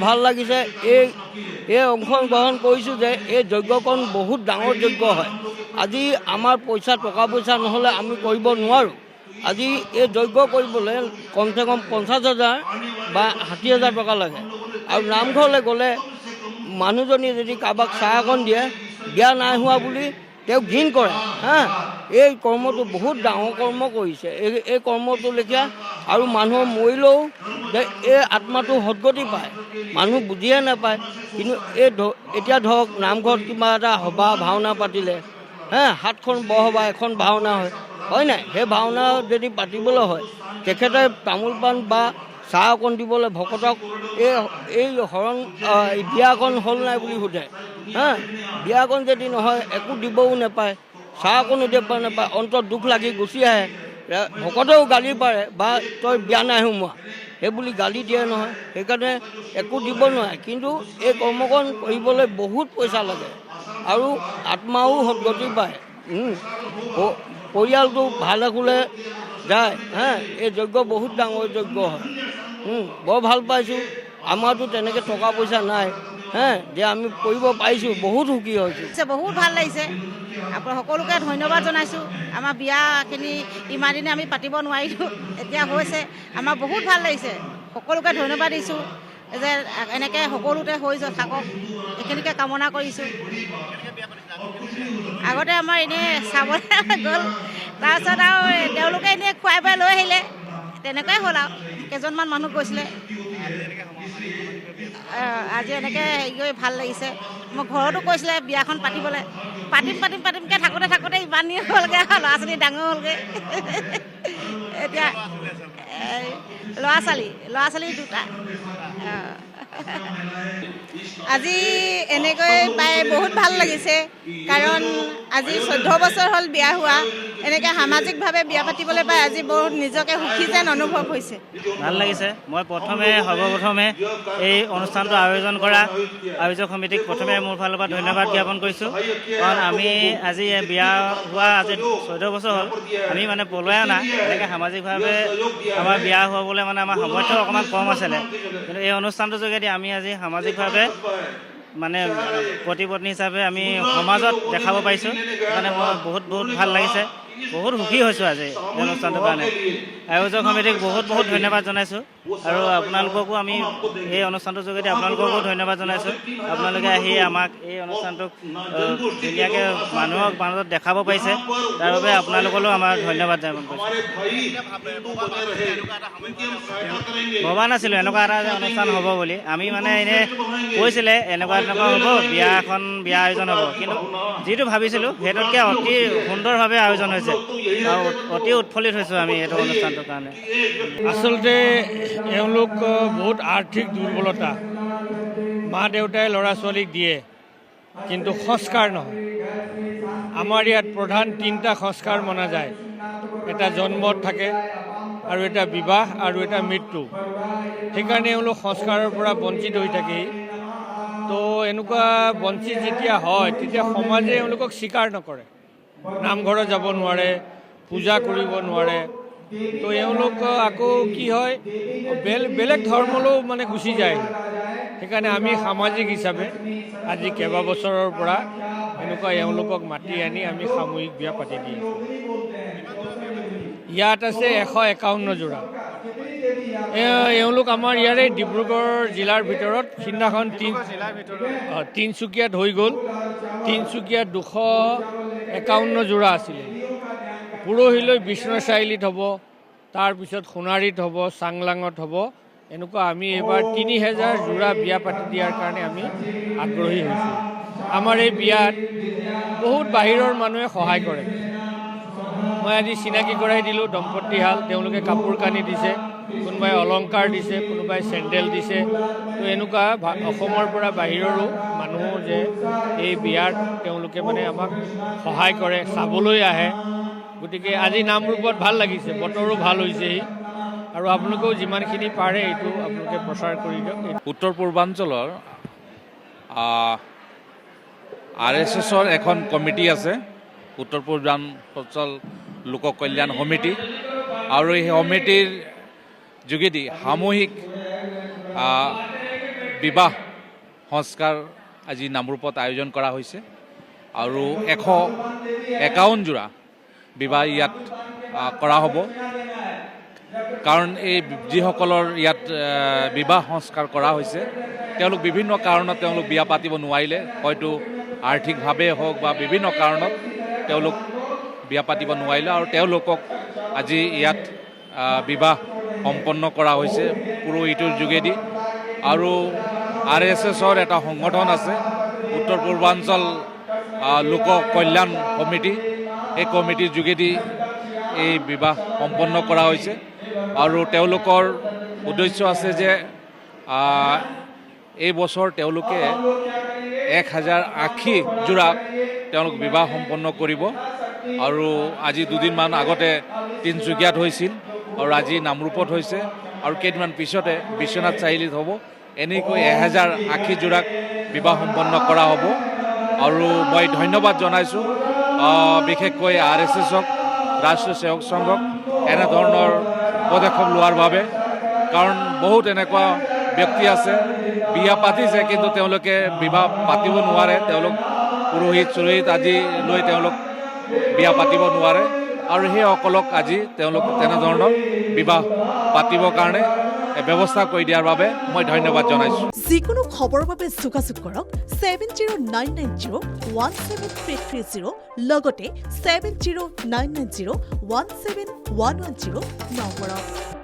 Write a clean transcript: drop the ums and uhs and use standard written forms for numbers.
ভাল লাগিছে। এই অংশগ্ৰহণ কৰিছোঁ যে এই যজ্ঞকণ বহুত ডাঙৰ যজ্ঞ হয়। আজি আমাৰ টকা পইচা নহ'লে আমি কৰিব নোৱাৰোঁ। আজি এই যজ্ঞ কৰিবলৈ কমচে কম 50,000 বা 60,000 টকা লাগে। আৰু নামঘৰলৈ গ'লে মানুহজনী যদি কাৰোবাক চাহ অকণ দিয়ে, বিয়া নাই হোৱা বুলি তেওঁক ঘিণ কৰে। এই কৰ্মটো বহুত ডাঙৰ কৰ্ম কৰিছে। এই কৰ্মটো লেখীয়া আৰু মানুহ মৰিলেও যে এই আত্মাটো সদ্গতি পায়, মানুহ বুজিয়ে নাপায়। কিন্তু এতিয়া ধৰক নামঘৰত কিবা এটা সভা ভাওনা পাতিলে, সাতখন বৰসভা এখন ভাওনা হয় নাই? সেই ভাওনা যদি পাতিবলৈ হয়, তেখেতে তামোল পাণ বা চাহ অকণ দিবলৈ ভকতক এই বিয়াকণ হ'ল নাই বুলি সোধে। বিয়াকণ যদি নহয় একো দিবও নাপায়, চাহ অকণো দিব নাপায়, অন্তত দুখ লাগি গুচি আহে। ভকতেও গালি পাৰে বা তই বিয়া নাই সোমোৱা সেইবুলি গালি দিয়ে নহয়। সেইকাৰণে একো দিব নোৱাৰে। কিন্তু এই কৰ্মকণ কৰিবলৈ বহুত পইচা লাগে আৰু আত্মাও সদ্গতি পায়। পৰিয়ালটো ভালে কুলে যায়। এই যজ্ঞ বহুত ডাঙৰ যজ্ঞ হয়। বৰ ভাল পাইছোঁ। আমাৰতো তেনেকৈ টকা পইচা নাই, যে আমি কৰিব পাৰিছোঁ, বহুত সুখী হৈছোঁ। বহুত ভাল লাগিছে। সকলোকে ধন্যবাদ জনাইছোঁ। আমাৰ বিয়াখিনি ইমান দিনে আমি পাতিব নোৱাৰিলোঁ, এতিয়া হৈছে। আমাৰ বহুত ভাল লাগিছে। সকলোকে ধন্যবাদ দিছোঁ যে এনেকৈ সকলোতে হৈ থাকক, এইখিনিকে কামনা কৰিছোঁ। আগতে আমাৰ এনেই চাবলৈ গ'ল, তাৰপিছত আৰু তেওঁলোকে এনেই খুৱাই বুৱাই লৈ আহিলে, তেনেকুৱাই হ'ল আৰু কেইজনমান মানুহ গৈছিলে। আজি এনেকৈ হেৰি কৰি ভাল লাগিছে। মই ঘৰতো কৈছিলে বিয়াখন পাতিবলৈ, পাতিমকৈ থাকোঁতে ইমান দিন হ'লগৈ আৰু ল'ৰা ছোৱালী ডাঙৰ হ'লগৈ। এতিয়া ল'ৰা ছোৱালী দুটা। আজি এনেকৈ পাই বহুত ভাল লাগিছে, কাৰণ আজি 14 বছৰ হ'ল বিয়া হোৱা। এনেকৈ সামাজিকভাৱে বিয়া পাতিবলৈ পাই আজি বহুত নিজকে সুখী যেন অনুভৱ হৈছে। ভাল লাগিছে। মই সৰ্বপ্ৰথমে এই অনুষ্ঠানটো আয়োজন কৰা আয়োজক সমিতিক মোৰ ফালৰ পৰা ধন্যবাদ জ্ঞাপন কৰিছোঁ। কাৰণ আমি আজি বিয়া হোৱা 14 বছৰ হ'ল, আমি পলুৱাই অনা। এনেকৈ সামাজিকভাৱে আমাৰ বিয়া হ'বলৈ আমাৰ সামৰ্থ্য অকণমান কম আছিলে। কিন্তু এই অনুষ্ঠানটোৰ যোগেদি আমি আজি সামাজিকভাৱে পতি পত্নী হিচাপে আমি সমাজত দেখাব পাৰিছোঁ। সেইকাৰণে মই বহুত ভাল লাগিছে, বহুত সুখী হৈছোঁ আজি এই অনুষ্ঠানটোৰ কাৰণে। আয়োজক সমিতিক বহুত ধন্যবাদ জনাইছোঁ। আৰু আপোনালোককো আমি এই অনুষ্ঠানটোৰ যোগেদি আপোনালোককো ধন্যবাদ জনাইছোঁ। আপোনালোকে আহি আমাক এই অনুষ্ঠানটোক ধুনীয়াকৈ মানুহক মাজত দেখাব পাৰিছে, তাৰ বাবে আপোনালোকলৈও আমাৰ ধন্যবাদ জ্ঞাপন কৰিছোঁ। ভবা নাছিলোঁ এনেকুৱা এটা অনুষ্ঠান হ'ব বুলি। আমি এনেই কৈছিলে এনেকুৱা হ'ব, বিয়া আয়োজন হ'ব, কিন্তু যিটো ভাবিছিলোঁ সেইটোতকৈ অতি সুন্দৰভাৱে আয়োজন হৈছে আৰু অতি উৎফুল্লিত হৈছোঁ আমি এইটো অনুষ্ঠানটোৰ কাৰণে। আচলতে এওঁলোক বহুত আৰ্থিক দুৰ্বলতা। মা দেউতাই ল'ৰা ছোৱালীক দিয়ে, কিন্তু সংস্কাৰ নহয়। আমাৰ ইয়াত প্ৰধান 3টা সংস্কাৰ মনা যায়। এটা জন্মত থাকে, আৰু এটা বিবাহ, আৰু এটা মৃত্যু। সেইকাৰণে এওঁলোক সংস্কাৰৰ পৰা বঞ্চিত হৈ থাকেহি। তো এনেকুৱা বঞ্চিত যেতিয়া হয়, তেতিয়া সমাজে এওঁলোকক স্বীকাৰ নকৰে। নামঘৰত যাব নোৱাৰে, পূজা কৰিব নোৱাৰে। তো এওঁলোক আকৌ কি হয়, বেলেগ ধৰ্মলৈও গুচি যায়। সেইকাৰণে আমি সামাজিক হিচাপে আজি কেইবাবছৰৰ পৰা এনেকুৱা এওঁলোকক মাতি আনি আমি সামূহিক বিয়া পাতি দি আছোঁ। ইয়াত আছে 151 যোৰা। এওঁলোক আমাৰ ইয়াৰে ডিব্ৰুগড় জিলাৰ ভিতৰত সিদিনাখন তিনিচুকীয়াত হৈ গ'ল। তিনিচুকীয়াত 251 যোৰা আছিলে। পৰহিলৈ বিশ্বনাথ চাৰিআলিত হ'ব, তাৰপিছত সোণাৰীত হ'ব, চাংলাঙত হ'ব। এনেকুৱা আমি এইবাৰ 3000 যোৰা বিয়া পাতি দিয়াৰ কাৰণে আমি আগ্ৰহী হৈছোঁ। আমাৰ এই বিয়াত বহুত বাহিৰৰ মানুহে সহায় কৰে। মই আজি চিনাকি কৰাই দিলোঁ দম্পতীহাল। তেওঁলোকে কাপোৰ কানি দিছে, কোনোবাই অলংকাৰ দিছে, কোনোবাই চেণ্ডেল দিছে। তো এনেকুৱা অসমৰ পৰা বাহিৰৰো মানুহ যে এই বিয়াত তেওঁলোকে আমাক সহায় কৰে, চাবলৈ আহে। গতিকে আজি নামৰূপত ভাল লাগিছে, বতৰো ভাল হৈছেহি। আৰু আপোনালোকেও যিমানখিনি পাৰে এইটো আপোনালোকে প্ৰচাৰ কৰি দিয়ক। উত্তৰ পূৰ্বাঞ্চলৰ RSSৰ এখন কমিটি আছে, উত্তৰ পূৰ্বাঞ্চল লোক কল্যাণ সমিতি। আৰু এই সমিতিৰ যোগেদি সামূহিক বিবাহ সংস্কাৰ আজি নামৰূপত আয়োজন কৰা হৈছে আৰু 151 যোৰা বিবাহ ইয়াত কৰা হ'ব কাৰণ এই যিসকলৰ ইয়াত বিবাহ সংস্কাৰ কৰা হৈছে তেওঁলোক বিভিন্ন কাৰণত তেওঁলোক বিয়া পাতিব নোৱাৰিলে হয়তো আৰ্থিকভাৱে হওক বা বিভিন্ন কাৰণত তেওঁলোক বিয়া পাতিব নোৱাৰিলে আৰু তেওঁলোকক আজি ইয়াত বিবাহ সম্পন্ন কৰা হৈছে পুৰোহিতৰ যোগেদি আৰু RSSৰ এটা সংগঠন আছে উত্তৰ পূৰ্বাঞ্চল লোক কল্যাণ কমিটি এই কমিটিৰ যোগেদি এই বিবাহ সম্পন্ন কৰা হৈছে আৰু তেওঁলোকৰ উদ্দেশ্য আছে যে এই বছৰ তেওঁলোকে 1080 যোৰা তেওঁলোক বিবাহ সম্পন্ন কৰিব আৰু আজি দুদিনমান আগতে তিনিচুকীয়াত হৈছিল আৰু আজি নামৰূপত হৈছে আৰু কেইদিনমান পিছতে বিশ্বনাথ চাৰিআলিত হ'ব এনেকৈ 1080 যোৰাক বিবাহ সম্পন্ন কৰা হ'ব আৰু মই ধন্যবাদ জনাইছোঁ বিশেষকৈ RSSক ৰাষ্ট্ৰীয় সেৱক সংঘক এনেধৰণৰ পদক্ষেপ লোৱাৰ বাবে কাৰণ বহুত এনেকুৱা ব্যক্তি আছে বিয়া পাতিছে কিন্তু তেওঁলোকে বিবাহ পাতিব নোৱাৰে তেওঁলোক পুৰোহিত আদি লৈ তেওঁলোক বিয়া পাতিব নোৱাৰে আৰু সেইসকলক আজি তেওঁলোক তেনেধৰণৰ বিবাহ পাতিবৰ কাৰণে ব্যৱস্থা কৰি দিয়াৰ বাবে মই ধন্যবাদ জনাইছোঁ যিকোনো খবৰৰ বাবে যোগাযোগ কৰক 7099017330 লগতে 7099017110 নম্বৰত